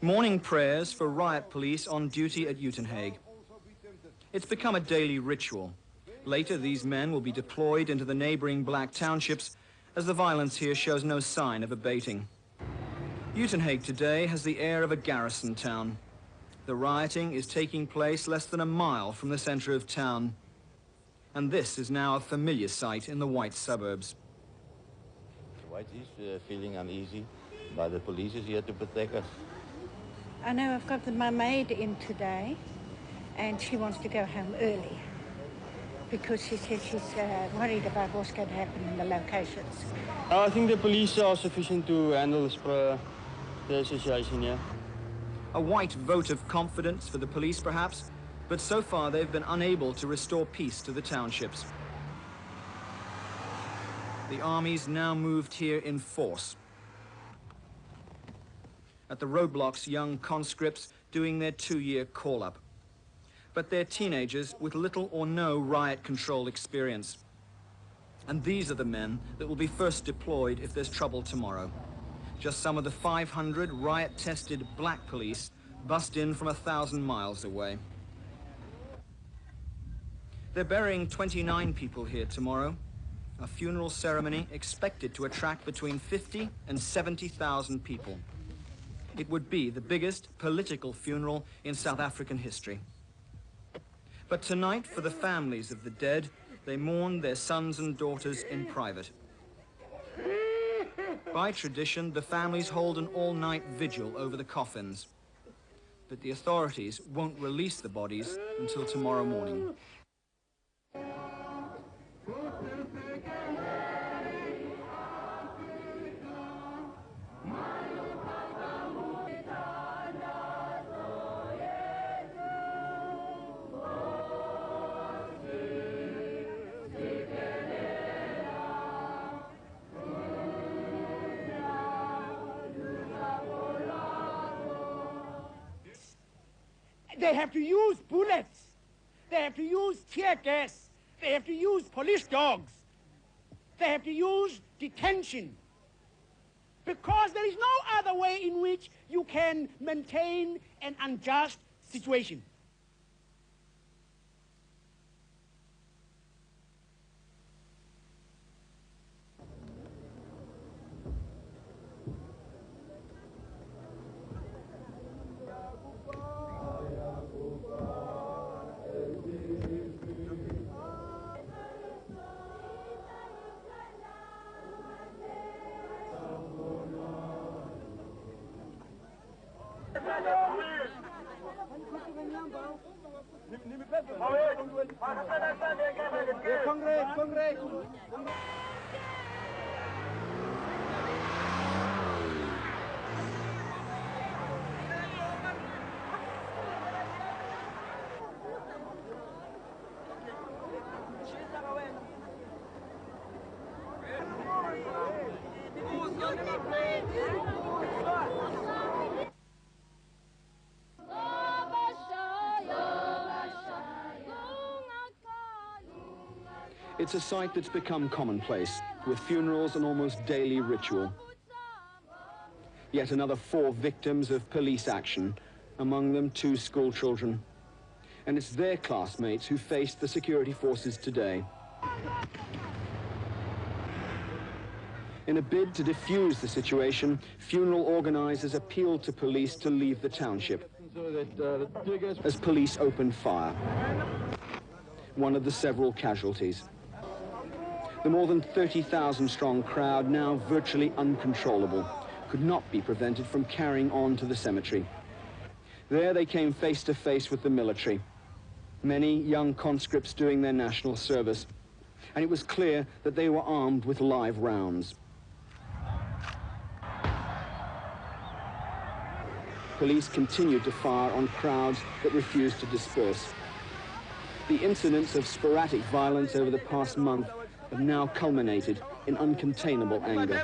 Morning prayers for riot police on duty at Uitenhage. It's become a daily ritual. Later, these men will be deployed into the neighboring black townships as the violence here shows no sign of abating. Uitenhage today has the air of a garrison town. The rioting is taking place less than a mile from the center of town. And this is now a familiar sight in the white suburbs. White is feeling uneasy, but the police is here to protect us. I know I've got my maid in today, and she wants to go home early because she said she's worried about what's going to happen in the locations. I think the police are sufficient to handle the situation, yeah. A white vote of confidence for the police, perhaps, but so far they've been unable to restore peace to the townships. The army's now moved here in force. At the roadblocks, young conscripts doing their 2-year call-up. But they're teenagers with little or no riot control experience. And these are the men that will be first deployed if there's trouble tomorrow. Just some of the 500 riot-tested black police bussed in from 1,000 miles away. They're burying 29 people here tomorrow. A funeral ceremony expected to attract between 50 and 70,000 people. It would be the biggest political funeral in South African history. But tonight, for the families of the dead, they mourn their sons and daughters in private. By tradition, the families hold an all-night vigil over the coffins. But the authorities won't release the bodies until tomorrow morning. They have to use bullets. They have to use tear gas. They have to use police dogs. They have to use detention. Because there is no other way in which you can maintain an unjust situation. It's a sight that's become commonplace, with funerals an almost daily ritual. Yet another 4 victims of police action, among them 2 school children. And it's their classmates who faced the security forces today. In a bid to defuse the situation, funeral organizers appealed to police to leave the township as police opened fire. One of the several casualties. The more than 30,000 strong crowd, now virtually uncontrollable, could not be prevented from carrying on to the cemetery. There they came face to face with the military. Many young conscripts doing their national service. And it was clear that they were armed with live rounds. Police continued to fire on crowds that refused to disperse. The incidents of sporadic violence over the past month have now culminated in uncontainable anger.